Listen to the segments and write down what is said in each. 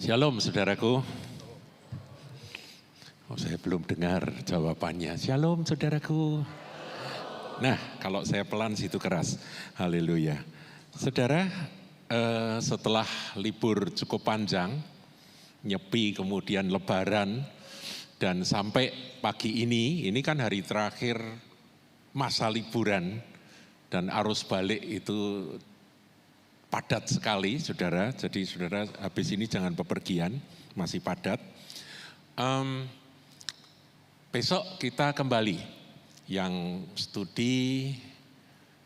Shalom saudaraku. Oh, saya belum dengar jawabannya. Shalom saudaraku. Nah, kalau saya pelan situ keras. Haleluya. Saudara, setelah libur cukup panjang, nyepi kemudian lebaran, dan sampai pagi ini kan hari terakhir masa liburan, dan arus balik itu padat sekali, saudara. Jadi saudara habis ini jangan bepergian, masih padat. Besok kita kembali, yang studi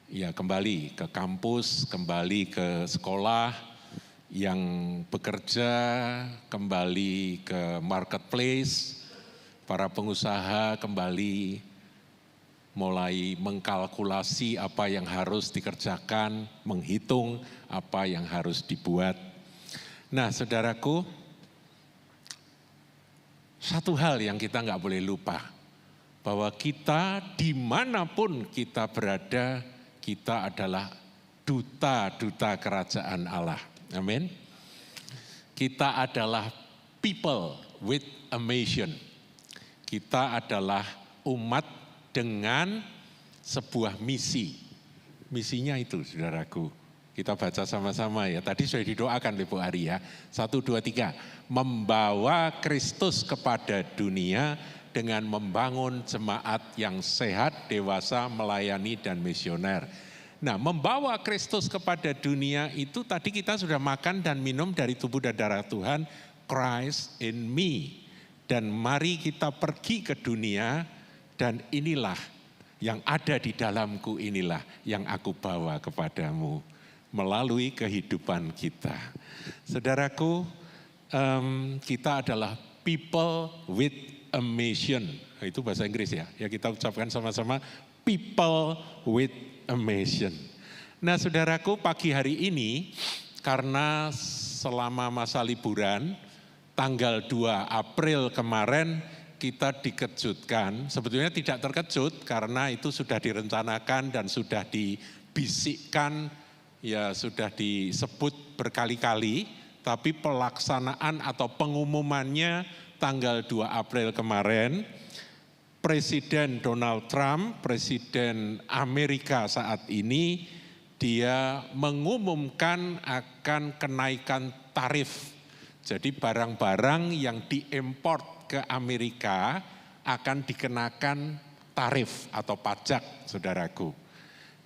ya kembali ke kampus, kembali ke sekolah, yang bekerja kembali ke marketplace, para pengusaha kembali mulai mengkalkulasi apa yang harus dikerjakan, menghitung apa yang harus dibuat. Nah, saudaraku, satu hal yang kita nggak boleh lupa, bahwa kita dimanapun kita berada, kita adalah duta-duta kerajaan Allah. Amin. Kita adalah people with a mission. Kita adalah umat dengan sebuah misi. Misinya itu, saudaraku. Kita baca sama-sama ya. Tadi sudah didoakan oleh Bu Ari ya. 1, 2, 3. Membawa Kristus kepada dunia dengan membangun jemaat yang sehat, dewasa, melayani, dan misioner. Nah, membawa Kristus kepada dunia itu tadi kita sudah makan dan minum dari tubuh dan darah Tuhan, Christ in me. Dan mari kita pergi ke dunia, dan inilah yang ada di dalamku, inilah yang aku bawa kepadamu melalui kehidupan kita. Saudaraku, kita adalah people with a mission. Itu bahasa Inggris ya. Ya, kita ucapkan sama-sama, people with a mission. Nah, saudaraku, pagi hari ini karena selama masa liburan tanggal 2 April kemarin kita dikejutkan, sebetulnya tidak terkejut karena itu sudah direncanakan dan sudah dibisikkan, ya sudah disebut berkali-kali, tapi pelaksanaan atau pengumumannya tanggal 2 April kemarin, Presiden Donald Trump, Presiden Amerika saat ini, dia mengumumkan akan kenaikan tarif. Jadi barang-barang yang diimpor ke Amerika akan dikenakan tarif atau pajak, saudaraku.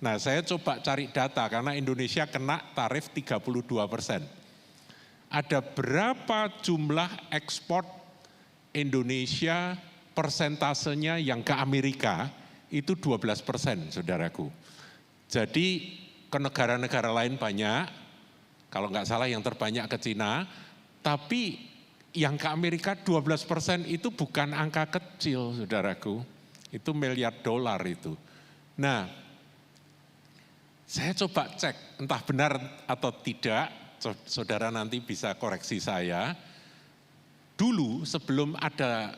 Nah, saya coba cari data karena Indonesia kena tarif 32%. Ada berapa jumlah ekspor Indonesia persentasenya yang ke Amerika itu 12%, saudaraku. Jadi ke negara-negara lain banyak, kalau nggak salah yang terbanyak ke Cina, tapi yang ke Amerika 12% itu bukan angka kecil, saudaraku. Itu miliar dolar itu. Nah, saya coba cek entah benar atau tidak, saudara nanti bisa koreksi saya. Dulu sebelum ada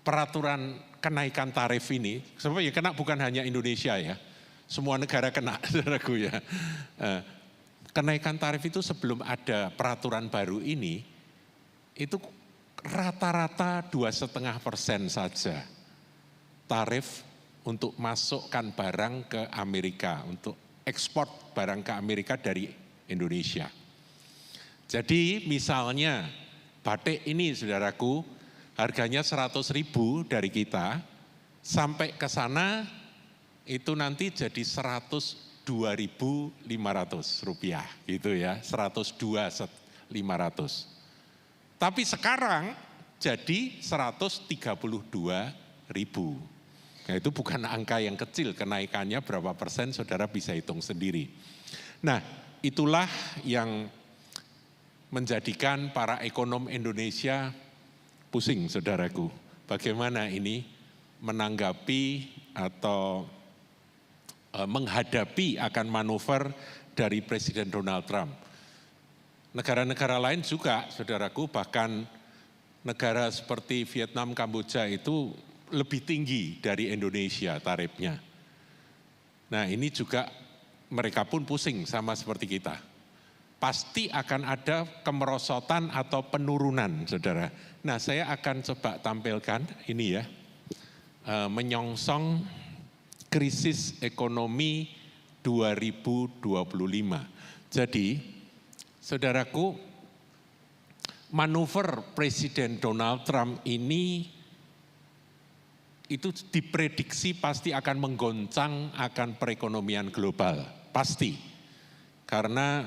peraturan kenaikan tarif ini, sebenarnya kena bukan hanya Indonesia ya, semua negara kena, saudaraku ya. Kenaikan tarif itu sebelum ada peraturan baru ini, itu rata-rata 2,5% saja tarif untuk masukkan barang ke Amerika, untuk ekspor barang ke Amerika dari Indonesia. Jadi misalnya batik ini, saudaraku, harganya 100.000 dari kita, sampai ke sana itu nanti jadi 102.500 rupiah, gitu ya, 102.500. Tapi sekarang jadi 132.000. Nah, itu bukan angka yang kecil, kenaikannya berapa persen saudara bisa hitung sendiri. Nah, itulah yang menjadikan para ekonom Indonesia pusing, saudaraku. Bagaimana ini menanggapi atau menghadapi akan manuver dari Presiden Donald Trump. Negara-negara lain juga, saudaraku, bahkan negara seperti Vietnam, Kamboja itu lebih tinggi dari Indonesia tarifnya. Nah, ini juga mereka pun pusing sama seperti kita. pasti akan ada kemerosotan atau penurunan, saudara. Nah, saya akan coba tampilkan ini ya, menyongsong krisis ekonomi 2025. Jadi, saudaraku, manuver Presiden Donald Trump ini itu diprediksi pasti akan menggoncang akan perekonomian global, pasti. Karena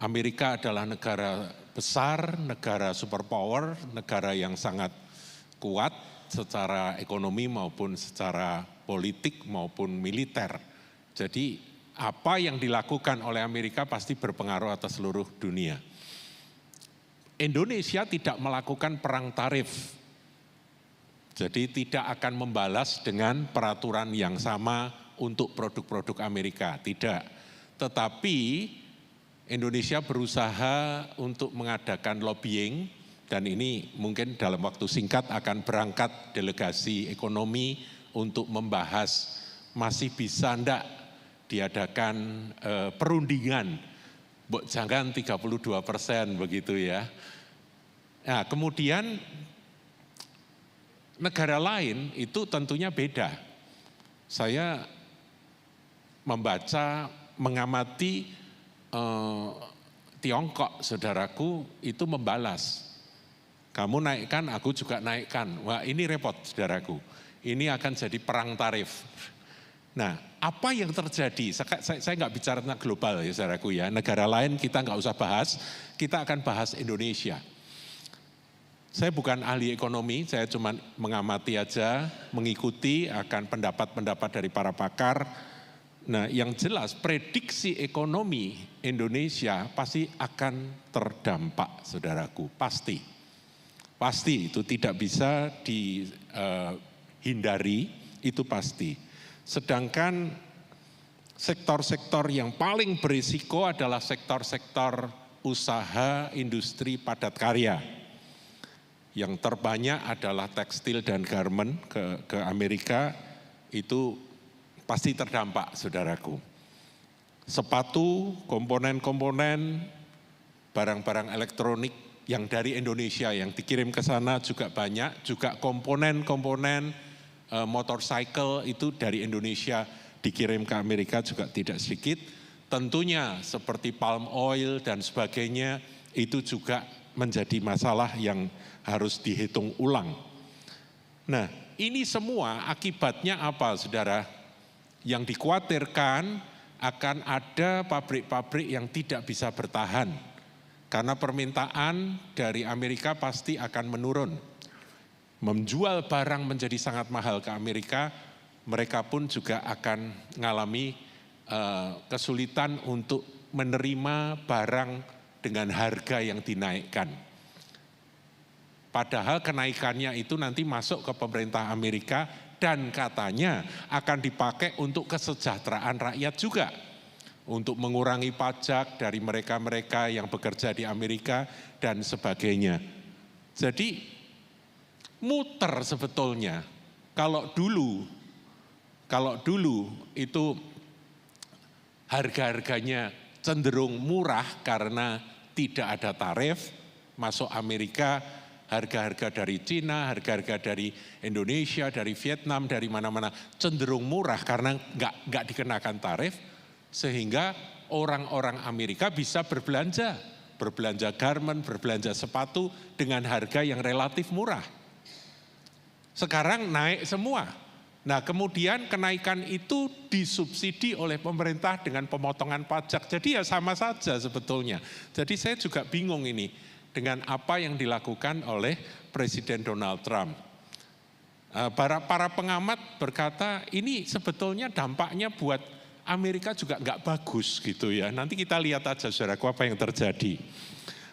Amerika adalah negara besar, negara superpower, negara yang sangat kuat secara ekonomi maupun secara politik maupun militer. Jadi apa yang dilakukan oleh Amerika pasti berpengaruh atas seluruh dunia. Indonesia tidak melakukan perang tarif. Jadi tidak akan membalas dengan peraturan yang sama untuk produk-produk Amerika, tidak. Tetapi Indonesia berusaha untuk mengadakan lobbying, dan ini mungkin dalam waktu singkat akan berangkat delegasi ekonomi untuk membahas masih bisa enggak diadakan perundingan, jangan 32% begitu ya. Nah, kemudian negara lain itu tentunya beda. Saya membaca, mengamati Tiongkok, saudaraku, itu membalas. Kamu naikkan, aku juga naikkan. Wah, ini repot, saudaraku. Ini akan jadi perang tarif. Nah, apa yang terjadi? Saya nggak bicara tentang global ya, saudaraku ya. Negara lain kita nggak usah bahas, kita akan bahas Indonesia. Saya bukan ahli ekonomi, saya cuma mengamati aja, mengikuti akan pendapat-pendapat dari para pakar. Nah, yang jelas prediksi ekonomi Indonesia pasti akan terdampak, saudaraku, pasti. Pasti itu tidak bisa dihindari, itu pasti. Sedangkan sektor-sektor yang paling berisiko adalah sektor-sektor usaha industri padat karya. Yang terbanyak adalah tekstil dan garment ke Amerika, itu pasti terdampak, saudaraku. Sepatu, komponen-komponen, barang-barang elektronik yang dari Indonesia yang dikirim ke sana juga banyak, juga komponen-komponen motorcycle itu dari Indonesia dikirim ke Amerika juga tidak sedikit. Tentunya seperti palm oil dan sebagainya itu juga menjadi masalah yang harus dihitung ulang. Nah, ini semua akibatnya apa, saudara? Yang dikhawatirkan akan ada pabrik-pabrik yang tidak bisa bertahan. Karena permintaan dari Amerika pasti akan menurun. Menjual barang menjadi sangat mahal ke Amerika, mereka pun juga akan mengalami kesulitan untuk menerima barang dengan harga yang dinaikkan. Padahal kenaikannya itu nanti masuk ke pemerintah Amerika dan katanya akan dipakai untuk kesejahteraan rakyat juga. Untuk mengurangi pajak dari mereka-mereka yang bekerja di Amerika dan sebagainya. Jadi muter sebetulnya. Kalau dulu itu harga-harganya cenderung murah karena tidak ada tarif, masuk Amerika, harga-harga dari Cina, harga-harga dari Indonesia, dari Vietnam, dari mana-mana cenderung murah karena nggak dikenakan tarif, sehingga orang-orang Amerika bisa berbelanja garment, berbelanja sepatu dengan harga yang relatif murah. Sekarang naik semua. Nah, kemudian kenaikan itu disubsidi oleh pemerintah dengan pemotongan pajak. Jadi ya sama saja sebetulnya. Jadi saya juga bingung ini dengan apa yang dilakukan oleh Presiden Donald Trump. Para pengamat berkata ini sebetulnya dampaknya buat Amerika juga nggak bagus gitu ya. Nanti kita lihat aja, saudaraku, apa yang terjadi.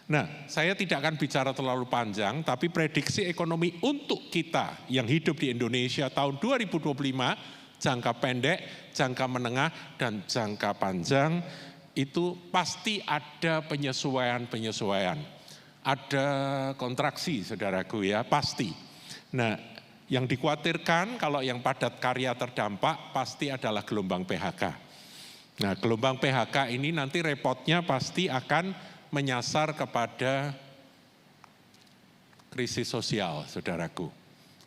Nah, saya tidak akan bicara terlalu panjang, tapi prediksi ekonomi untuk kita yang hidup di Indonesia tahun 2025, jangka pendek, jangka menengah, dan jangka panjang, itu pasti ada penyesuaian. Ada kontraksi, saudaraku ya, pasti. Nah, yang dikhawatirkan kalau yang padat karya terdampak pasti adalah gelombang PHK. Nah, gelombang PHK ini nanti repotnya pasti akan menyasar kepada krisis sosial, saudaraku.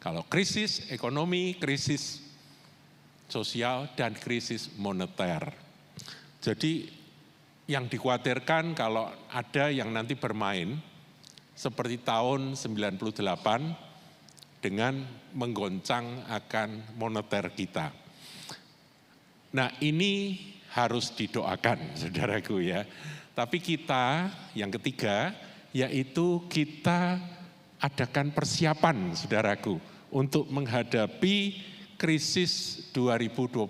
Kalau krisis ekonomi, krisis sosial, dan krisis moneter. Jadi yang dikhawatirkan kalau ada yang nanti bermain seperti tahun 98 dengan menggoncang akan moneter kita. Nah, ini harus didoakan, saudaraku ya. Tapi kita, yang ketiga, yaitu kita adakan persiapan, saudaraku, untuk menghadapi krisis 2025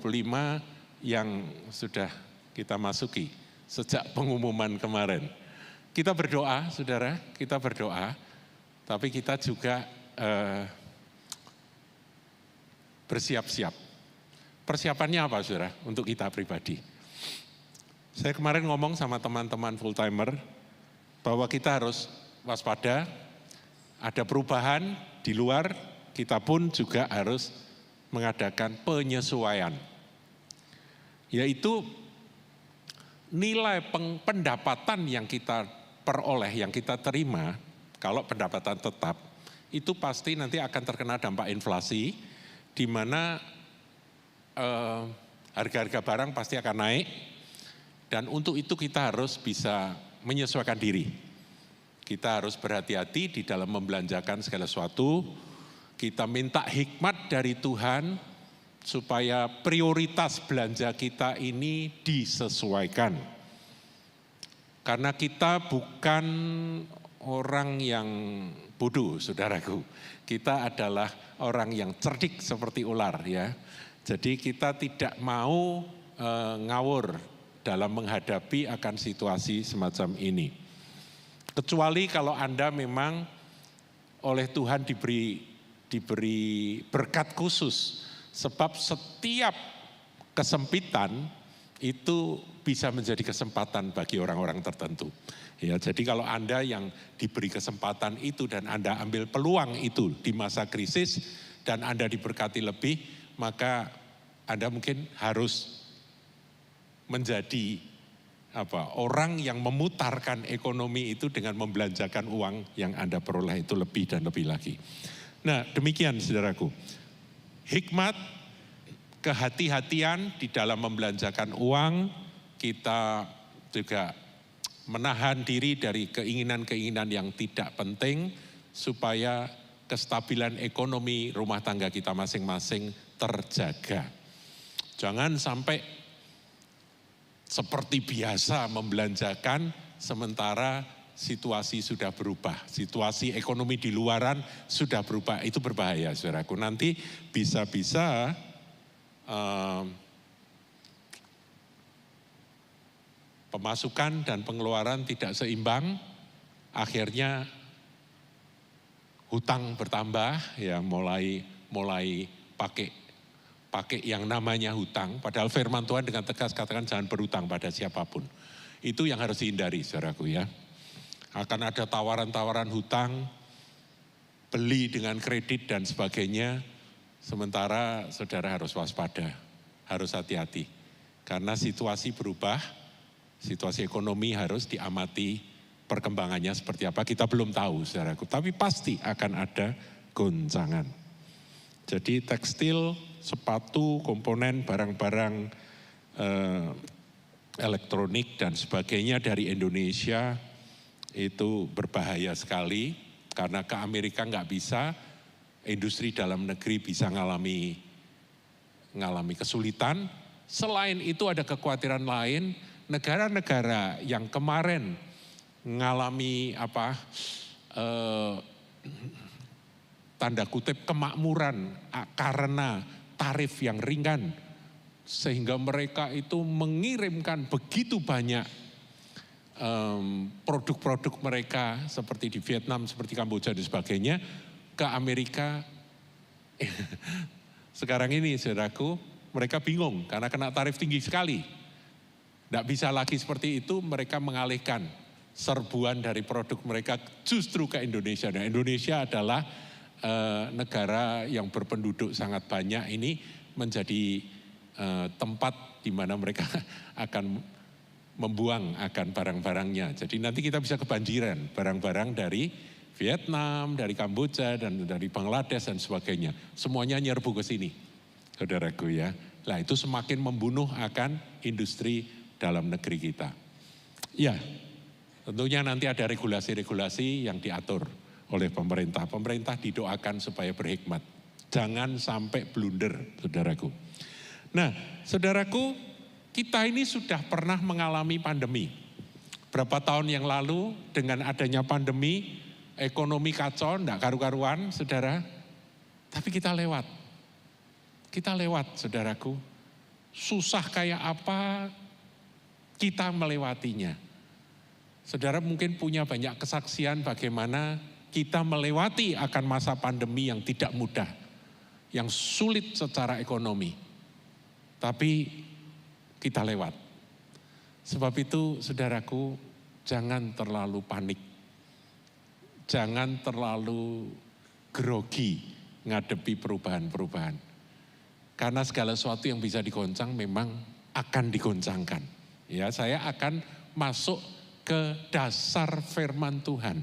yang sudah kita masuki sejak pengumuman kemarin. Kita berdoa, saudara, kita berdoa, tapi kita juga bersiap-siap. Persiapannya apa, saudara, untuk kita pribadi? Saya kemarin ngomong sama teman-teman full-timer bahwa kita harus waspada, ada perubahan di luar, kita pun juga harus mengadakan penyesuaian. Yaitu nilai pendapatan yang kita peroleh, yang kita terima, kalau pendapatan tetap, itu pasti nanti akan terkena dampak inflasi, di mana harga-harga barang pasti akan naik, dan untuk itu kita harus bisa menyesuaikan diri. Kita harus berhati-hati di dalam membelanjakan segala sesuatu, kita minta hikmat dari Tuhan, supaya prioritas belanja kita ini disesuaikan. Karena kita bukan orang yang bodoh, saudaraku. Kita adalah orang yang cerdik seperti ular ya. Jadi kita tidak mau ngawur dalam menghadapi akan situasi semacam ini. Kecuali kalau Anda memang oleh Tuhan diberi berkat khusus, sebab setiap kesempitan itu bisa menjadi kesempatan bagi orang-orang tertentu. Ya, jadi kalau Anda yang diberi kesempatan itu dan Anda ambil peluang itu di masa krisis dan Anda diberkati lebih, maka Anda mungkin harus menjadi orang yang memutarkan ekonomi itu dengan membelanjakan uang yang Anda peroleh itu lebih dan lebih lagi. Nah, demikian saudaraku. Hikmat, kehati-hatian di dalam membelanjakan uang, kita juga menahan diri dari keinginan-keinginan yang tidak penting supaya kestabilan ekonomi rumah tangga kita masing-masing terjaga. Jangan sampai seperti biasa membelanjakan sementara situasi sudah berubah, situasi ekonomi di luaran sudah berubah, itu berbahaya saudaraku. Nanti bisa-bisa pemasukan dan pengeluaran tidak seimbang, akhirnya hutang bertambah, ya mulai pakai yang namanya hutang, padahal firman Tuhan dengan tegas katakan jangan berhutang pada siapapun. Itu yang harus dihindari saudaraku ya. Akan ada tawaran-tawaran hutang, beli dengan kredit dan sebagainya, sementara saudara harus waspada, harus hati-hati. Karena situasi berubah, situasi ekonomi harus diamati perkembangannya seperti apa, kita belum tahu saudaraku, tapi pasti akan ada goncangan. Jadi tekstil, sepatu, komponen, barang-barang elektronik dan sebagainya dari Indonesia itu berbahaya sekali karena ke Amerika nggak bisa, industri dalam negeri bisa ngalami kesulitan. Selain itu ada kekhawatiran lain, negara-negara yang kemarin ngalami tanda kutip kemakmuran karena tarif yang ringan, sehingga mereka itu mengirimkan begitu banyak produk-produk mereka seperti di Vietnam, seperti Kamboja dan sebagainya ke Amerika. Sekarang ini saudaraku, mereka bingung karena kena tarif tinggi sekali. Tidak bisa lagi seperti itu, mereka mengalihkan serbuan dari produk mereka justru ke Indonesia. Nah, Indonesia adalah negara yang berpenduduk sangat banyak, ini menjadi tempat di mana mereka akan membuang akan barang-barangnya. Jadi nanti kita bisa kebanjiran barang-barang dari Vietnam, dari Kamboja, dan dari Bangladesh dan sebagainya. Semuanya nyerbu ke sini, saudaraku ya. Nah itu semakin membunuh akan industri dalam negeri kita. Ya, tentunya nanti ada regulasi-regulasi yang diatur oleh pemerintah. Pemerintah didoakan supaya berhikmat. Jangan sampai blunder, saudaraku. Nah, saudaraku, kita ini sudah pernah mengalami pandemi. Berapa tahun yang lalu dengan adanya pandemi, ekonomi kacau, enggak karu-karuan, saudara. Tapi kita lewat. Kita lewat, saudaraku. Susah kayak apa, kita melewatinya. Saudara mungkin punya banyak kesaksian bagaimana kita melewati akan masa pandemi yang tidak mudah, yang sulit secara ekonomi. Tapi kita lewat. Sebab itu, saudaraku, jangan terlalu panik. Jangan terlalu grogi ngadepi perubahan-perubahan. Karena segala sesuatu yang bisa digoncang memang akan digoncangkan. Ya, saya akan masuk ke dasar firman Tuhan,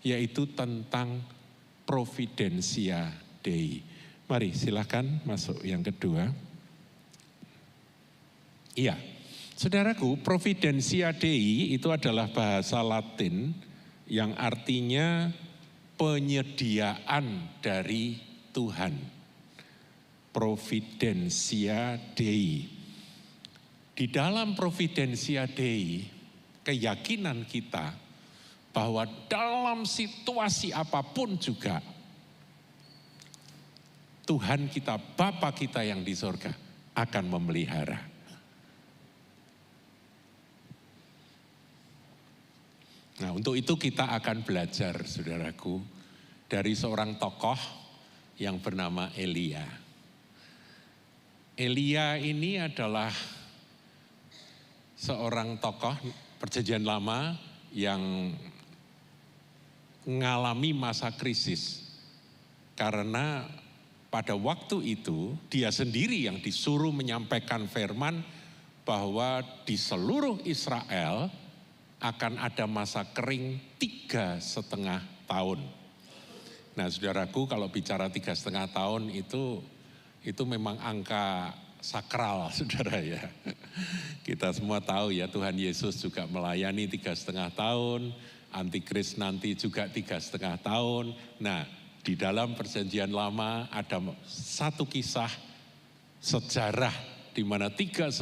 yaitu tentang Providentia Dei. Mari silakan masuk yang kedua. Iya, saudaraku, Providentia Dei itu adalah bahasa Latin yang artinya penyediaan dari Tuhan. Providentia Dei. Di dalam Providentia Dei, keyakinan kita bahwa dalam situasi apapun juga Tuhan kita, Bapa kita yang di sorga akan memelihara. Nah, untuk itu kita akan belajar, saudaraku, dari seorang tokoh yang bernama Elia. Elia ini adalah seorang tokoh Perjanjian Lama yang mengalami masa krisis. Karena pada waktu itu dia sendiri yang disuruh menyampaikan firman bahwa di seluruh Israel akan ada masa kering 3,5 tahun. Nah, saudaraku, kalau bicara 3,5 tahun itu memang angka sakral, saudara ya. Kita semua tahu ya, Tuhan Yesus juga melayani 3,5 tahun, Antikris nanti juga 3,5 tahun. Nah, di dalam Perjanjian Lama ada satu kisah sejarah di mana 3,5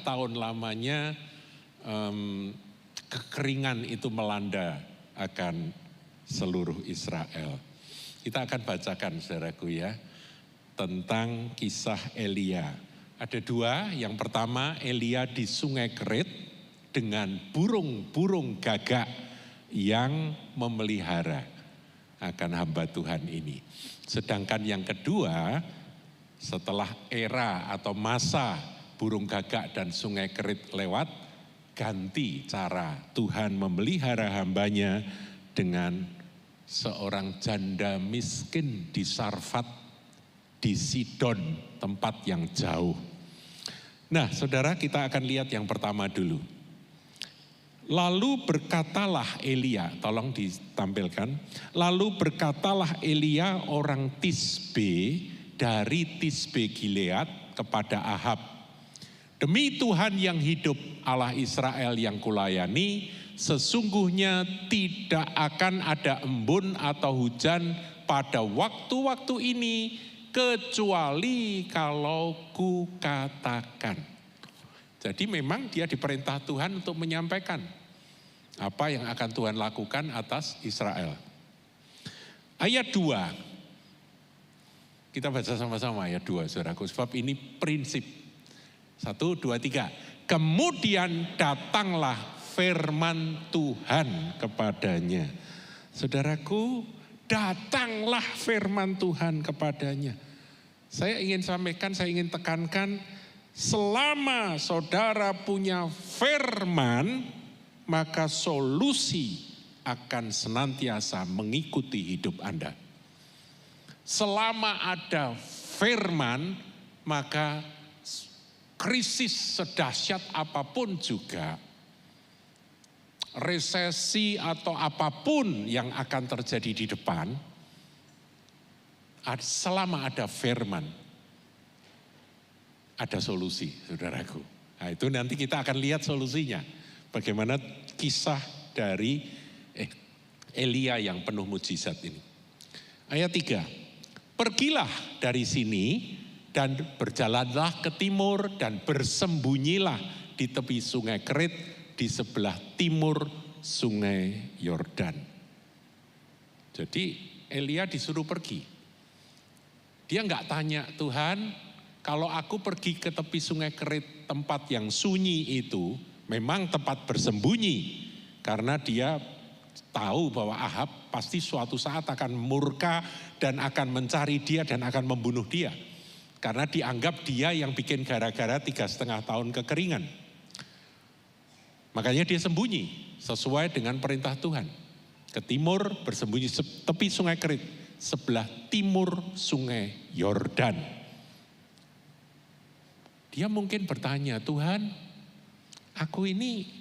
tahun lamanya kekeringan itu melanda akan seluruh Israel. Kita akan bacakan, saudaraku ya, tentang kisah Elia. Ada dua, yang pertama Elia di Sungai Kerit dengan burung-burung gagak yang memelihara akan hamba Tuhan ini. Sedangkan yang kedua, setelah era atau masa burung gagak dan Sungai Kerit lewat, ganti cara Tuhan memelihara hambanya dengan seorang janda miskin di Sarfat, di Sidon, tempat yang jauh. Nah, saudara, kita akan lihat yang pertama dulu. Lalu berkatalah Elia, tolong ditampilkan. Lalu berkatalah Elia orang Tisbe dari Tisbe Gilead kepada Ahab. Demi Tuhan yang hidup, Allah Israel yang kulayani, sesungguhnya tidak akan ada embun atau hujan pada waktu-waktu ini, kecuali kalau ku katakan. Jadi memang dia diperintah Tuhan untuk menyampaikan apa yang akan Tuhan lakukan atas Israel. Ayat 2. Kita baca sama-sama ayat 2, saudaraku, sebab ini prinsip. 1, 2, 3. Kemudian datanglah firman Tuhan kepadanya. Saudaraku, datanglah firman Tuhan kepadanya. Saya ingin sampaikan, saya ingin tekankan, selama saudara punya firman, maka solusi akan senantiasa mengikuti hidup Anda. Selama ada firman, maka krisis sedahsyat apapun juga, resesi atau apapun yang akan terjadi di depan, selama ada firman, ada solusi, saudaraku. Nah, itu nanti kita akan lihat solusinya. Bagaimana kisah dari Elia yang penuh mujizat ini. Ayat 3, pergilah dari sini dan berjalanlah ke timur dan bersembunyilah di tepi sungai Kerit di sebelah timur sungai Yordan. Jadi Elia disuruh pergi. Dia enggak tanya, Tuhan, kalau aku pergi ke tepi sungai Kerit, tempat yang sunyi itu, memang tempat bersembunyi. Karena dia tahu bahwa Ahab pasti suatu saat akan murka dan akan mencari dia dan akan membunuh dia. Karena dianggap dia yang bikin gara-gara 3,5 tahun kekeringan. Makanya dia sembunyi sesuai dengan perintah Tuhan. Ke timur bersembunyi tepi sungai Kerit, sebelah timur sungai Yordan. Dia mungkin bertanya, Tuhan, aku ini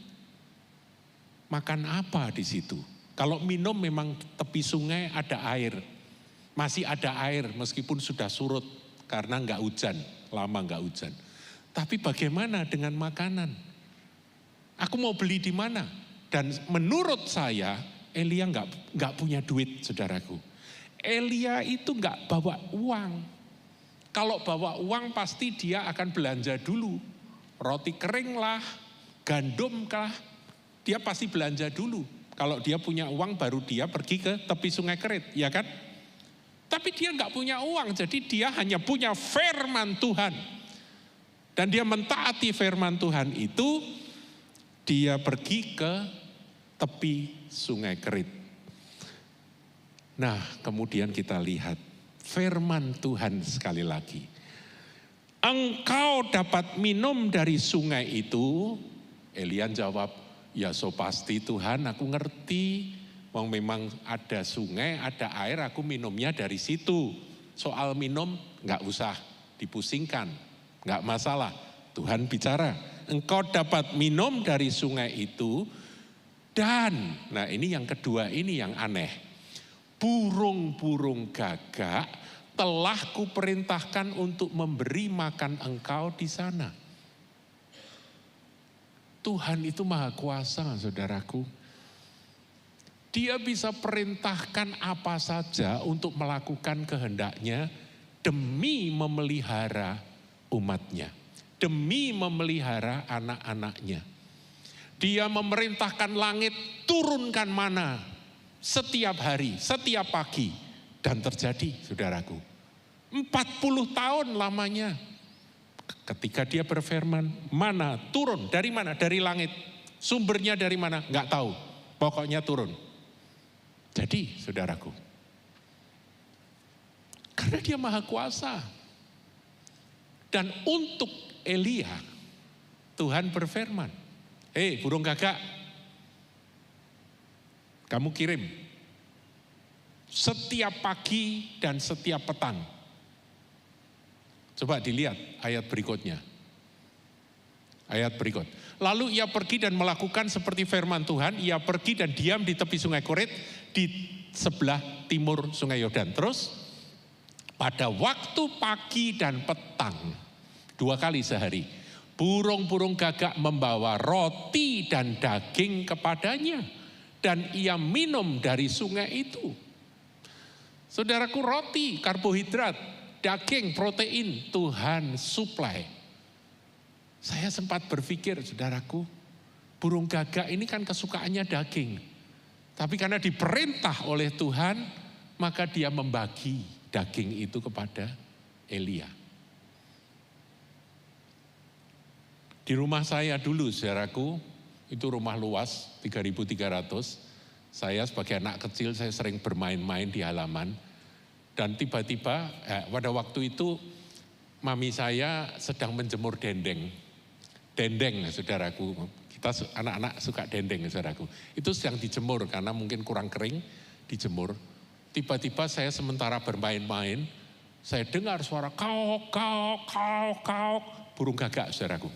makan apa di situ? Kalau minum memang tepi sungai ada air. Masih ada air meskipun sudah surut karena enggak hujan, lama enggak hujan. Tapi bagaimana dengan makanan? Aku mau beli di mana? Dan menurut saya, Elia enggak punya duit, saudaraku. Elia itu enggak bawa uang. Kalau bawa uang pasti dia akan belanja dulu. Roti kering lah, gandum kah, dia pasti belanja dulu. Kalau dia punya uang baru dia pergi ke tepi sungai Kerit, ya kan? Tapi dia enggak punya uang, jadi dia hanya punya firman Tuhan. Dan dia mentaati firman Tuhan itu, dia pergi ke tepi sungai Kerit. Nah, kemudian kita lihat firman Tuhan sekali lagi. Engkau dapat minum dari sungai itu. Elia jawab, ya so pasti Tuhan, aku ngerti. Memang ada sungai, ada air, aku minumnya dari situ. Soal minum nggak usah dipusingkan, nggak masalah. Tuhan bicara, engkau dapat minum dari sungai itu. Dan, nah ini yang kedua, ini yang aneh. Burung-burung gagak telah kuperintahkan untuk memberi makan engkau di sana. Tuhan itu maha kuasa, saudaraku. Dia bisa perintahkan apa saja untuk melakukan kehendaknya demi memelihara umatnya, demi memelihara anak-anaknya. Dia memerintahkan langit turunkan mana setiap hari, setiap pagi. Dan terjadi, saudaraku. 40 tahun lamanya. Ketika dia berfirman, mana turun, dari mana? Dari langit. Sumbernya dari mana? Enggak tahu. Pokoknya turun. Jadi, saudaraku, karena dia maha kuasa. Dan untuk Elia, Tuhan berfirman, hei burung gagak, kamu kirim setiap pagi dan setiap petang. Coba dilihat ayat berikutnya. Ayat berikut. Lalu ia pergi dan melakukan seperti firman Tuhan. Ia pergi dan diam di tepi sungai Kerit di sebelah timur sungai Yordan. Terus pada waktu pagi dan petang, 2 kali sehari, burung-burung gagak membawa roti dan daging kepadanya. Dan ia minum dari sungai itu. Saudaraku, roti, karbohidrat, daging, protein, Tuhan suplai. Saya sempat berpikir, saudaraku, burung gagak ini kan kesukaannya daging. Tapi karena diperintah oleh Tuhan, maka dia membagi daging itu kepada Elia. Di rumah saya dulu, saudaraku, itu rumah luas, 3.300. Saya sebagai anak kecil, saya sering bermain-main di halaman. Dan tiba-tiba, pada waktu itu, mami saya sedang menjemur dendeng. Dendeng, saudaraku. Kita anak-anak suka dendeng, saudaraku. Itu sedang dijemur karena mungkin kurang kering, dijemur. Tiba-tiba saya sementara bermain-main, saya dengar suara kaok, kaok, kaok, kaok. burung gagak, saudaraku.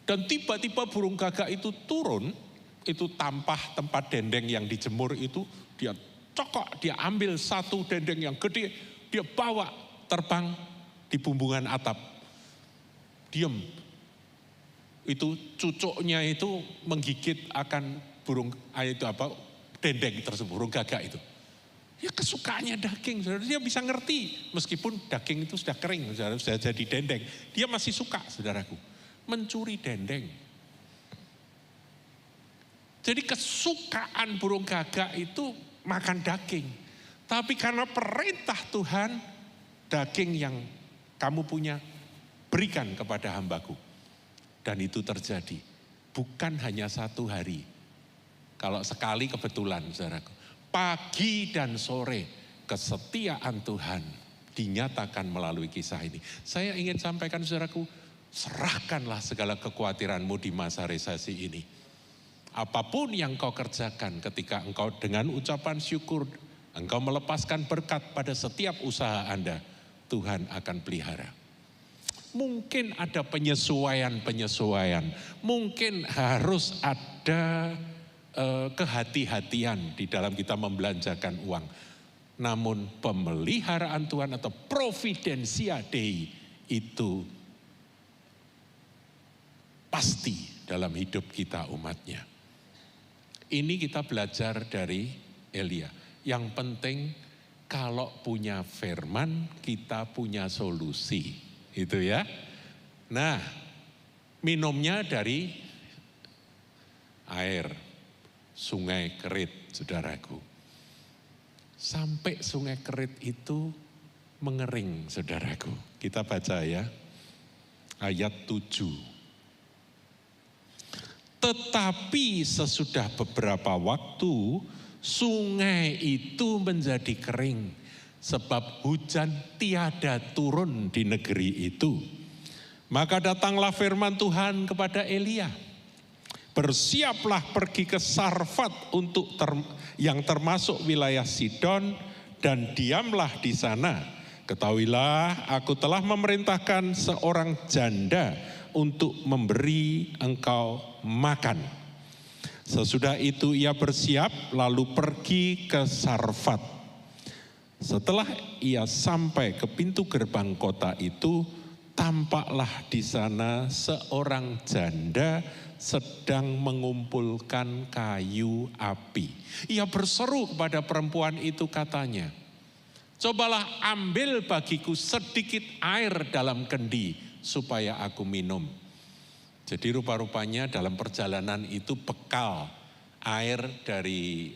Dan tiba-tiba burung gagak itu turun, itu tampah tempat dendeng yang dijemur itu, dia cokok, dia ambil satu dendeng yang gede, dia bawa terbang di bumbungan atap. Diam. Itu cucuknya itu menggigit akan dendeng tersebut, burung gagak itu. Ya kesukaannya daging, saudara. Dia bisa ngerti, meskipun daging itu sudah kering, saudara, sudah jadi dendeng. Dia masih suka, saudaraku, mencuri dendeng. Jadi kesukaan burung gagak itu makan daging. Tapi karena perintah Tuhan, daging yang kamu punya, berikan kepada hambaku. Dan itu terjadi. Bukan hanya satu hari. Kalau sekali kebetulan, saudaraku. Pagi dan sore, kesetiaan Tuhan dinyatakan melalui kisah ini. Saya ingin sampaikan, saudaraku, serahkanlah segala kekhawatiranmu di masa resesi ini. Apapun yang kau kerjakan ketika engkau dengan ucapan syukur, engkau melepaskan berkat pada setiap usaha Anda, Tuhan akan pelihara. Mungkin ada penyesuaian, mungkin harus ada kehati-hatian di dalam kita membelanjakan uang. Namun pemeliharaan Tuhan atau providensia Dei itu pasti dalam hidup kita umatnya. Ini kita belajar dari Elia. Yang penting kalau punya firman, kita punya solusi. Itu ya. Nah, minumnya dari air Sungai Kerit, saudaraku. Sampai Sungai Kerit itu mengering, saudaraku. Kita baca ya, ayat 7. Tetapi sesudah beberapa waktu, sungai itu menjadi kering, sebab hujan tiada turun di negeri itu. Maka datanglah firman Tuhan kepada Elia, bersiaplah pergi ke Sarfat yang termasuk wilayah Sidon, dan diamlah di sana. Ketahuilah, aku telah memerintahkan seorang janda untuk memberi engkau makan. Sesudah itu ia bersiap lalu pergi ke Sarfat. Setelah ia sampai ke pintu gerbang kota itu, tampaklah di sana seorang janda sedang mengumpulkan kayu api. Ia berseru kepada perempuan itu, katanya, cobalah ambil bagiku sedikit air dalam kendi supaya aku minum. Jadi rupa-rupanya dalam perjalanan itu bekal air dari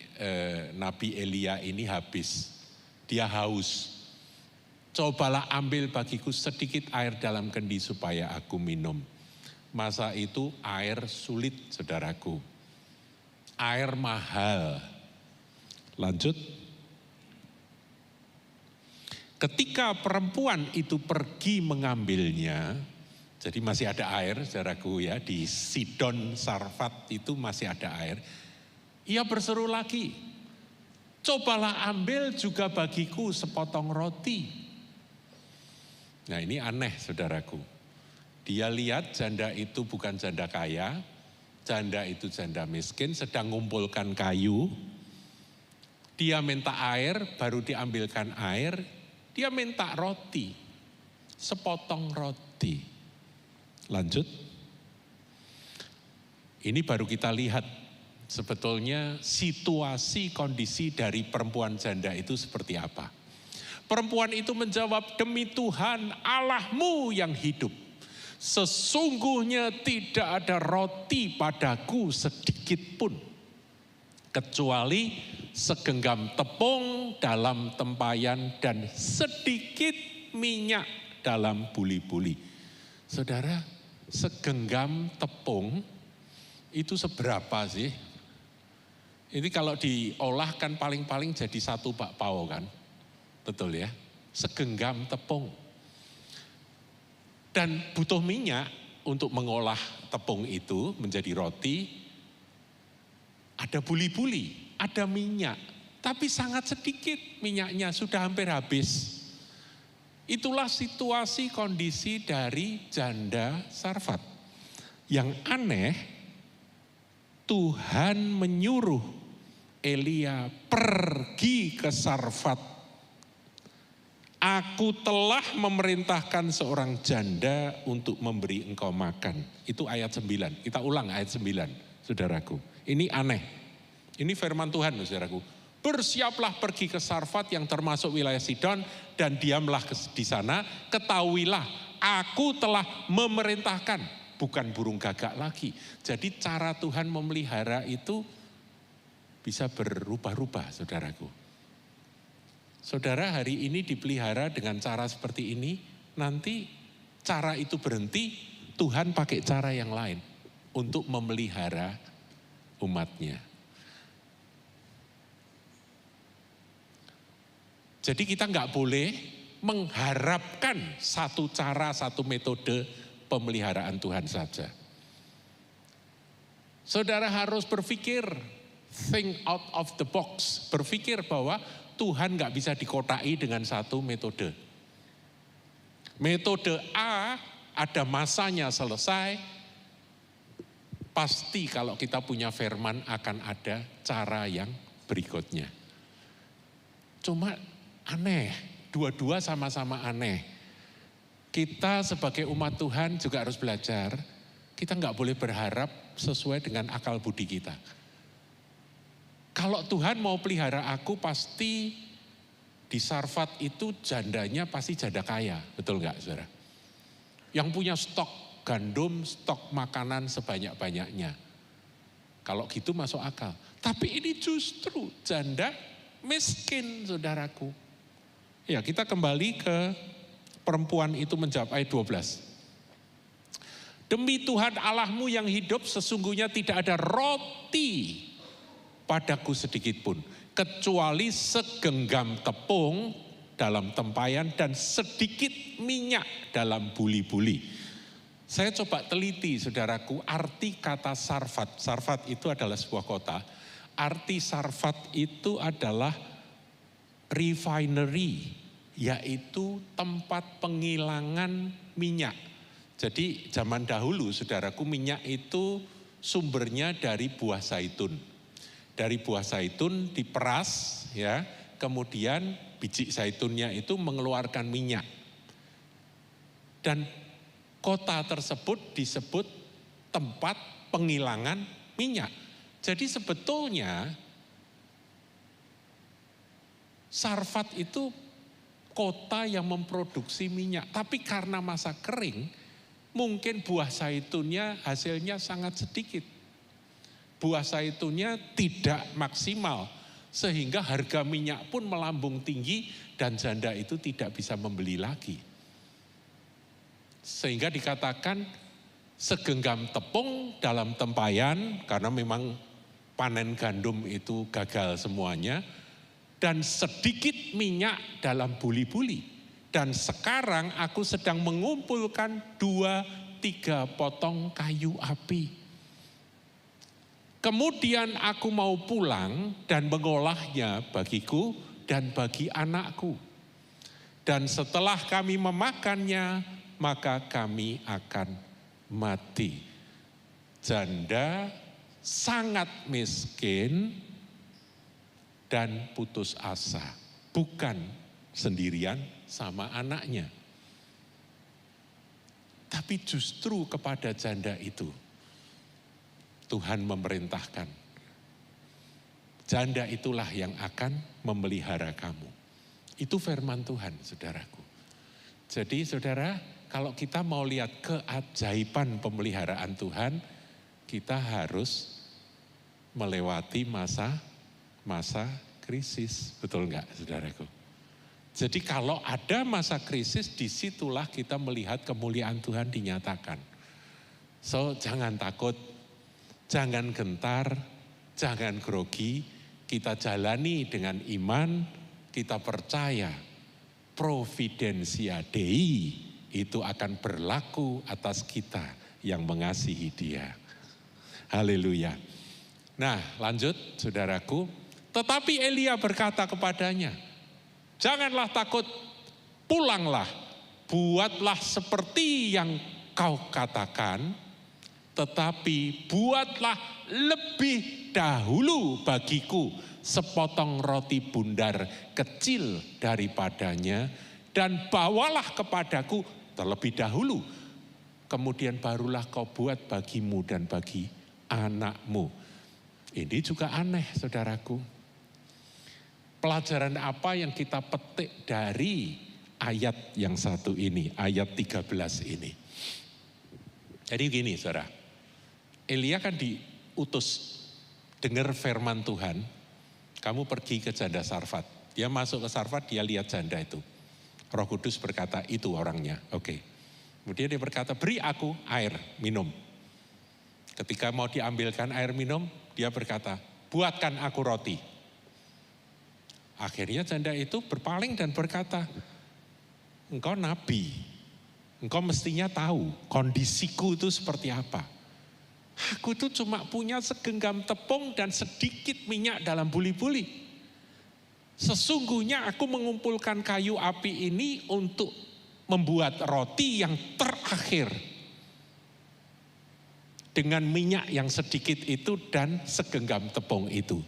Nabi Elia ini habis. Dia haus. Cobalah ambil bagiku sedikit air dalam kendi supaya aku minum. Masa itu air sulit, saudaraku. Air mahal. Lanjut. Ketika perempuan itu pergi mengambilnya, jadi masih ada air, saudaraku ya, di Sidon Sarfat itu masih ada air. Ia berseru lagi, cobalah ambil juga bagiku sepotong roti. Nah ini aneh, saudaraku. Dia lihat janda itu bukan janda kaya, janda itu janda miskin, sedang mengumpulkan kayu. Dia minta air, baru diambilkan air, dia minta roti, sepotong roti. Lanjut. Ini baru kita lihat sebetulnya situasi kondisi dari perempuan janda itu seperti apa. Perempuan itu menjawab, demi Tuhan Allahmu yang hidup, sesungguhnya tidak ada roti padaku sedikit pun, kecuali segenggam tepung dalam tempayan dan sedikit minyak dalam buli-buli. Saudara, segenggam tepung itu seberapa sih? Ini kalau diolah kan paling-paling jadi satu bakpao kan? Betul ya? Segenggam tepung. Dan butuh minyak untuk mengolah tepung itu menjadi roti. Ada buli-buli, ada minyak. Tapi sangat sedikit minyaknya, sudah hampir habis. Itulah situasi kondisi dari janda Sarfat. Yang aneh, Tuhan menyuruh Elia pergi ke Sarfat. Aku telah memerintahkan seorang janda untuk memberi engkau makan. Itu ayat 9. Kita ulang ayat 9, saudaraku. Ini aneh. Ini firman Tuhan, saudaraku. Bersiaplah pergi ke Sarfat yang termasuk wilayah Sidon dan diamlah di sana. Ketahuilah, aku telah memerintahkan. Bukan burung gagak lagi. Jadi cara Tuhan memelihara itu bisa berubah-ubah, saudaraku. Saudara hari ini dipelihara dengan cara seperti ini, nanti cara itu berhenti, Tuhan pakai cara yang lain untuk memelihara umatnya. Jadi kita nggak boleh mengharapkan satu cara, satu metode pemeliharaan Tuhan saja. Saudara harus berpikir, think out of the box. Berpikir bahwa Tuhan nggak bisa dikotai dengan satu metode. Metode A ada masanya selesai, pasti kalau kita punya firman akan ada cara yang berikutnya. Cuma aneh, dua-dua sama-sama aneh. Kita sebagai umat Tuhan juga harus belajar, kita nggak boleh berharap sesuai dengan akal budi kita. Kalau Tuhan mau pelihara aku, pasti di Sarfat itu jandanya pasti janda kaya, betul nggak saudara? Yang punya stok gandum, stok makanan sebanyak-banyaknya. Kalau gitu masuk akal. Tapi ini justru janda miskin, saudaraku. Ya, kita kembali ke perempuan itu menjawab ayat 12. Demi Tuhan Allahmu yang hidup, sesungguhnya tidak ada roti padaku sedikit pun, kecuali segenggam tepung dalam tempayan dan sedikit minyak dalam buli-buli. Saya coba teliti, saudaraku, arti kata Sarfat. Sarfat itu adalah sebuah kota. Arti Sarfat itu adalah refinery, yaitu tempat penghilangan minyak. Jadi zaman dahulu, saudaraku, minyak itu sumbernya dari buah zaitun. Dari buah zaitun diperas, ya, kemudian biji zaitunnya itu mengeluarkan minyak. Dan kota tersebut disebut tempat penghilangan minyak. Jadi sebetulnya Sarfat itu kota yang memproduksi minyak, tapi karena masa kering, mungkin buah zaitunnya hasilnya sangat sedikit. Buah zaitunnya tidak maksimal, sehingga harga minyak pun melambung tinggi dan janda itu tidak bisa membeli lagi. Sehingga dikatakan segenggam tepung dalam tempayan, karena memang panen gandum itu gagal semuanya, dan sedikit minyak dalam buli-buli. Dan sekarang aku sedang mengumpulkan 2-3 potong kayu api. Kemudian aku mau pulang dan mengolahnya bagiku dan bagi anakku. Dan setelah kami memakannya, maka kami akan mati. Janda sangat miskin dan putus asa, bukan sendirian sama anaknya. Tapi justru kepada janda itu Tuhan memerintahkan, janda itulah yang akan memelihara kamu. Itu firman Tuhan, saudaraku. Jadi saudara, kalau kita mau lihat keajaiban pemeliharaan Tuhan, kita harus melewati masa krisis, betul enggak, saudaraku? Jadi kalau ada masa krisis, disitulah kita melihat kemuliaan Tuhan dinyatakan. So, jangan takut, jangan gentar, jangan grogi, kita jalani dengan iman, kita percaya providensia Dei itu akan berlaku atas kita yang mengasihi Dia. Haleluya. Nah, lanjut, saudaraku. Tetapi Elia berkata kepadanya, janganlah takut, pulanglah, buatlah seperti yang kau katakan, tetapi buatlah lebih dahulu bagiku sepotong roti bundar kecil daripadanya, dan bawalah kepadaku terlebih dahulu. Kemudian barulah kau buat bagimu dan bagi anakmu. Ini juga aneh, saudaraku. Pelajaran apa yang kita petik dari ayat yang satu ini, ayat 13 ini? Jadi gini, saudara. Elia kan diutus dengar firman Tuhan, kamu pergi ke janda Sarfat. Dia masuk ke Sarfat, dia lihat janda itu. Roh Kudus berkata, itu orangnya. Oke. Kemudian dia berkata, beri aku air minum. Ketika mau diambilkan air minum, dia berkata, buatkan aku roti. Akhirnya janda itu berpaling dan berkata, engkau nabi, engkau mestinya tahu kondisiku itu seperti apa. Aku tuh cuma punya segenggam tepung dan sedikit minyak dalam buli-buli. Sesungguhnya aku mengumpulkan kayu api ini untuk membuat roti yang terakhir. Dengan minyak yang sedikit itu dan segenggam tepung itu.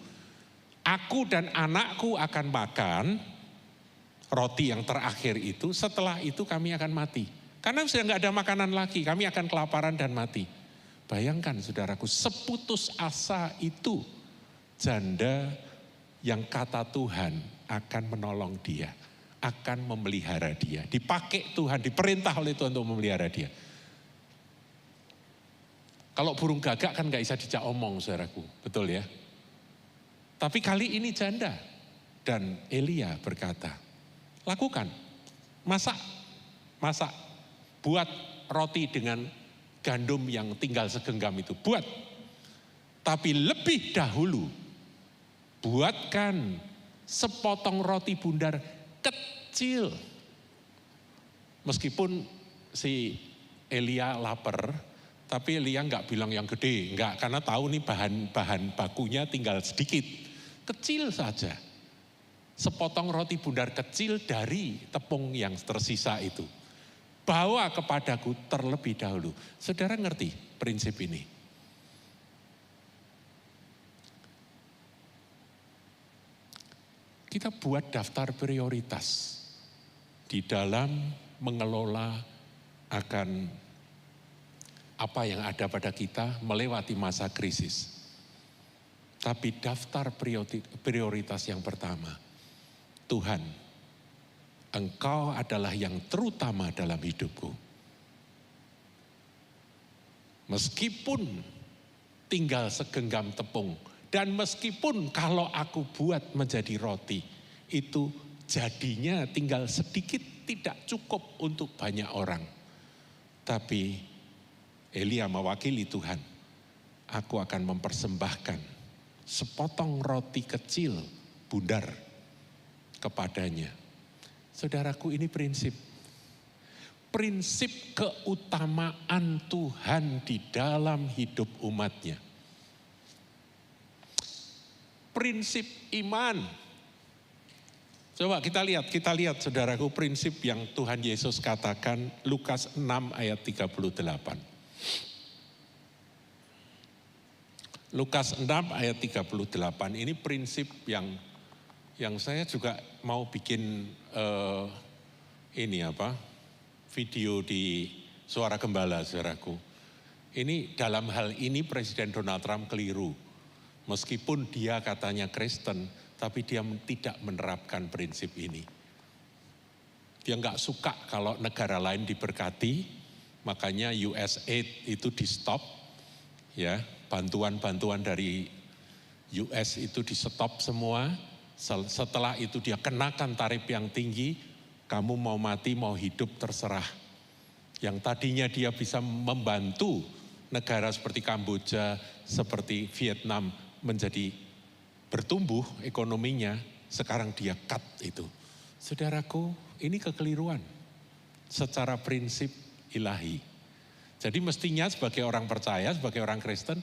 Aku dan anakku akan makan roti yang terakhir itu, setelah itu kami akan mati. Karena sudah nggak ada makanan lagi, kami akan kelaparan dan mati. Bayangkan saudaraku, seputus asa itu janda yang kata Tuhan akan menolong dia, akan memelihara dia. Dipakai Tuhan, diperintah oleh Tuhan untuk memelihara dia. Kalau burung gagak kan gak bisa dijak omong, saudaraku, betul ya? Tapi kali ini janda dan Elia berkata, lakukan, masak, buat roti dengan gandum yang tinggal segenggam itu, buat. Tapi lebih dahulu, buatkan sepotong roti bundar kecil. Meskipun si Elia lapar, tapi Elia nggak bilang yang gede, nggak, karena tahu nih bahan bakunya tinggal sedikit, kecil saja. Sepotong roti bundar kecil dari tepung yang tersisa itu. Bawa kepadaku terlebih dahulu. Saudara ngerti prinsip ini? Kita buat daftar prioritas di dalam mengelola akan apa yang ada pada kita melewati masa krisis. Tapi daftar prioritas yang pertama, Tuhan, Engkau adalah yang terutama dalam hidupku. Meskipun tinggal segenggam tepung, dan meskipun kalau aku buat menjadi roti, itu jadinya tinggal sedikit, tidak cukup untuk banyak orang. Tapi Elia mewakili Tuhan, aku akan mempersembahkan sepotong roti kecil bundar kepadanya. Saudaraku, ini prinsip keutamaan Tuhan di dalam hidup umatnya. Prinsip iman. Coba kita lihat saudaraku prinsip yang Tuhan Yesus katakan Lukas 6 ayat 38. Lukas 6 ayat 38 ini prinsip yang saya juga mau bikin video di Suara Gembala, saudaraku. Ini dalam hal ini Presiden Donald Trump keliru. Meskipun dia katanya Kristen, tapi dia tidak menerapkan prinsip ini. Dia nggak suka kalau negara lain diberkati, makanya USAID itu di stop, ya. Bantuan-bantuan dari US itu di stop semua. Setelah itu dia kenakan tarif yang tinggi, kamu mau mati mau hidup terserah. Yang tadinya dia bisa membantu negara seperti Kamboja, seperti Vietnam menjadi bertumbuh ekonominya, sekarang dia cut itu. Saudaraku, ini kekeliruan secara prinsip ilahi. Jadi mestinya sebagai orang percaya, sebagai orang Kristen,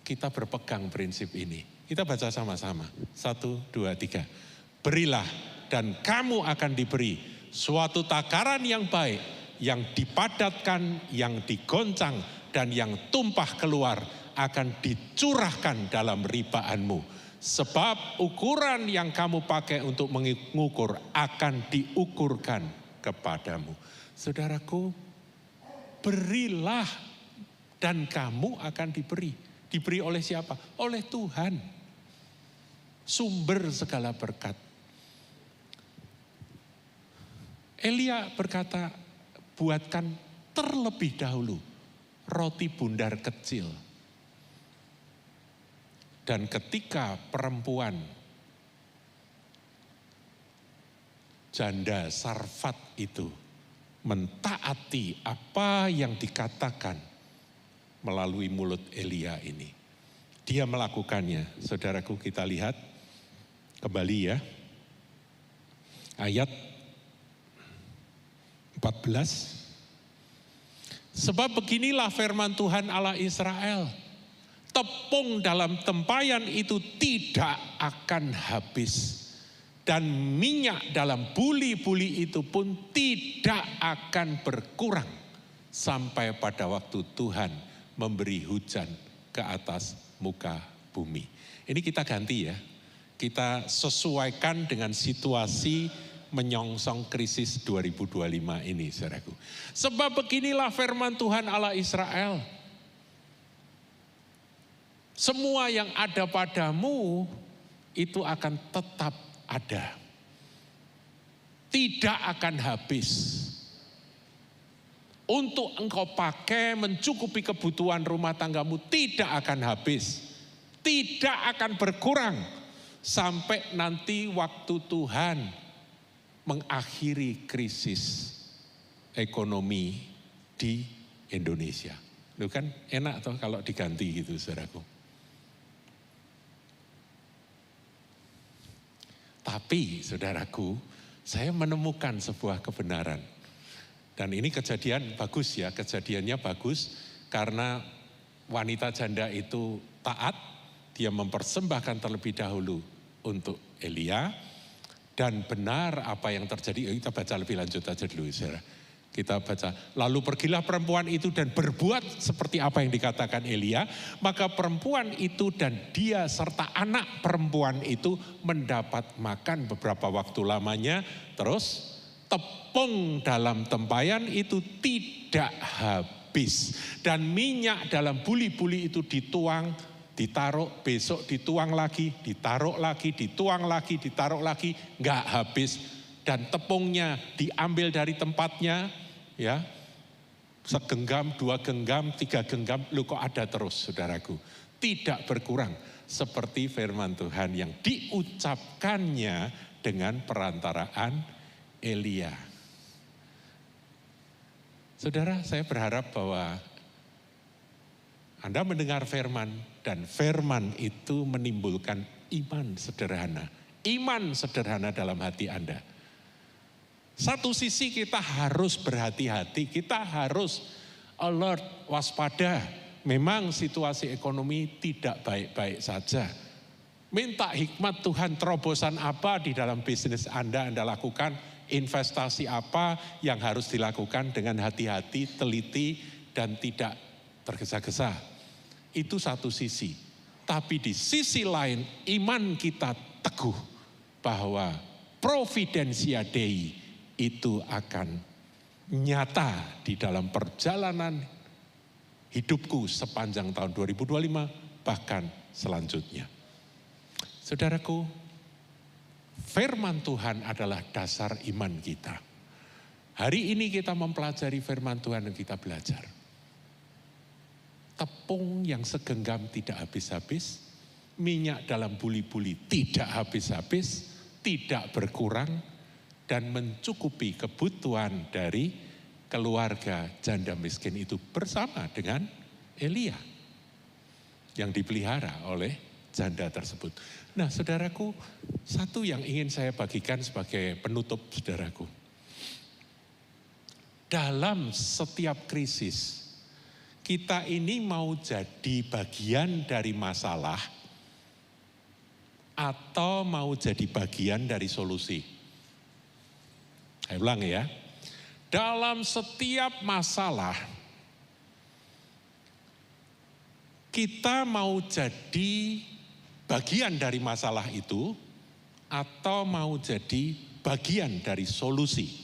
kita berpegang prinsip ini. Kita baca sama-sama. 1, 2, 3. Berilah dan kamu akan diberi. suatu takaran yang baik, yang dipadatkan, yang digoncang, dan yang tumpah keluar akan dicurahkan dalam ribaanmu. Sebab ukuran yang kamu pakai untuk mengukur akan diukurkan kepadamu. Saudaraku, berilah dan kamu akan diberi. Diberi oleh siapa? Oleh Tuhan. Sumber segala berkat. Elia berkata, buatkan terlebih dahulu roti bundar kecil. Dan ketika perempuan janda Sarfat itu mentaati apa yang dikatakan melalui mulut Elia ini, dia melakukannya. Saudaraku, kita lihat kembali ya, ayat 14. Sebab beginilah firman Tuhan Allah Israel, tepung dalam tempayan itu tidak akan habis, dan minyak dalam buli-buli itu pun tidak akan berkurang sampai pada waktu Tuhan memberi hujan ke atas muka bumi. Ini kita ganti ya, kita sesuaikan dengan situasi menyongsong krisis 2025 ini, saudaraku. Sebab beginilah firman Tuhan Allah Israel, semua yang ada padamu itu akan tetap ada. Tidak akan habis. Untuk engkau pakai mencukupi kebutuhan rumah tanggamu tidak akan habis. Tidak akan berkurang. Sampai nanti waktu Tuhan mengakhiri krisis ekonomi di Indonesia. Itu kan enak toh kalau diganti gitu, saudaraku. Tapi saudaraku, saya menemukan sebuah kebenaran. Dan ini kejadian bagus ya, kejadiannya bagus karena wanita janda itu taat, dia mempersembahkan terlebih dahulu untuk Elia. Dan benar apa yang terjadi, kita baca lebih lanjut aja dulu saudara. Kita baca, lalu pergilah perempuan itu dan berbuat seperti apa yang dikatakan Elia. Maka perempuan itu dan dia serta anak perempuan itu mendapat makan beberapa waktu lamanya. Terus tepung dalam tempayan itu tidak habis. Dan minyak dalam buli-buli itu dituang, ditaruh, besok dituang lagi, ditaruh lagi, dituang lagi, ditaruh lagi, enggak habis. Dan tepungnya diambil dari tempatnya, ya, segenggam, 2 genggam, 3 genggam, lu kok ada terus, saudaraku. Tidak berkurang seperti firman Tuhan yang diucapkannya dengan perantaraan Elia. Saudara, saya berharap bahwa Anda mendengar firman dan firman itu menimbulkan iman sederhana. Iman sederhana dalam hati Anda. Satu sisi kita harus berhati-hati, kita harus alert, waspada. Memang situasi ekonomi tidak baik-baik saja. Minta hikmat Tuhan, terobosan apa di dalam bisnis Anda lakukan, investasi apa yang harus dilakukan dengan hati-hati, teliti, dan tidak tergesa-gesa. Itu satu sisi. Tapi di sisi lain, iman kita teguh bahwa providensia Dei itu akan nyata di dalam perjalanan hidupku sepanjang tahun 2025 bahkan selanjutnya. Saudaraku, firman Tuhan adalah dasar iman kita. Hari ini kita mempelajari firman Tuhan dan kita belajar. Tepung yang segenggam tidak habis-habis, minyak dalam buli-buli tidak habis-habis, tidak berkurang, dan mencukupi kebutuhan dari keluarga janda miskin itu bersama dengan Elia yang dipelihara oleh janda tersebut. Nah, saudaraku, satu yang ingin saya bagikan sebagai penutup, saudaraku. Dalam setiap krisis, kita ini mau jadi bagian dari masalah atau mau jadi bagian dari solusi? Saya ulang ya. Dalam setiap masalah, kita mau jadi bagian dari masalah itu atau mau jadi bagian dari solusi.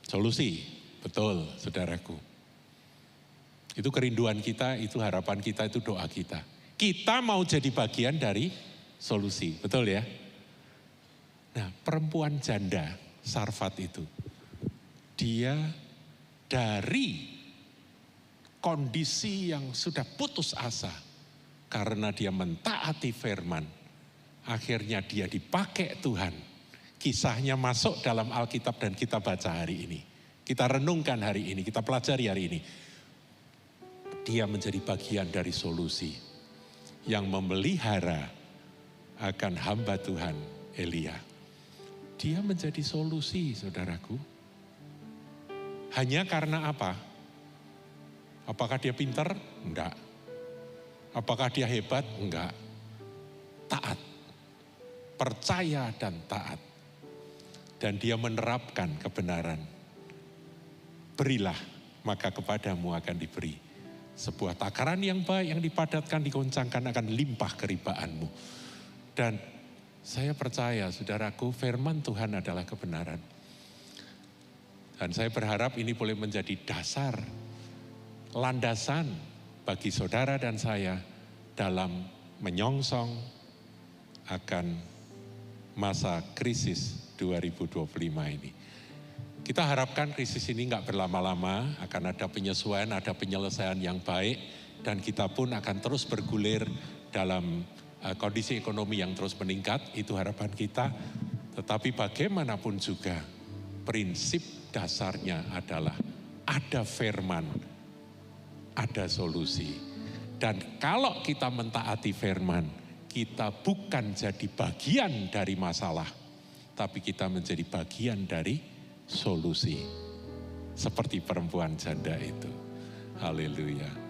Solusi, betul saudaraku. Itu kerinduan kita, itu harapan kita, itu doa kita. Kita mau jadi bagian dari solusi, betul ya? Nah, perempuan janda Sarfat itu, dia dari kondisi yang sudah putus asa karena dia mentaati firman, akhirnya dia dipakai Tuhan. Kisahnya masuk dalam Alkitab dan kita baca hari ini. Kita renungkan hari ini, kita pelajari hari ini. Dia menjadi bagian dari solusi yang memelihara akan hamba Tuhan Elia. Dia menjadi solusi, saudaraku. Hanya karena apa? Apakah dia pintar? Enggak. Apakah dia hebat? Enggak. Taat. Percaya dan taat. Dan dia menerapkan kebenaran. Berilah, maka kepadamu akan diberi. Sebuah takaran yang baik, yang dipadatkan, dikoncangkan akan limpah keribaanmu. Dan saya percaya, saudaraku, firman Tuhan adalah kebenaran. Dan saya berharap ini boleh menjadi dasar, landasan bagi saudara dan saya dalam menyongsong akan masa krisis 2025 ini. Kita harapkan krisis ini nggak berlama-lama, akan ada penyesuaian, ada penyelesaian yang baik, dan kita pun akan terus bergulir dalam kondisi ekonomi yang terus meningkat, itu harapan kita. Tetapi bagaimanapun juga, prinsip dasarnya adalah ada firman, ada solusi. Dan kalau kita mentaati firman, kita bukan jadi bagian dari masalah, tapi kita menjadi bagian dari solusi. Seperti perempuan janda itu. Haleluya.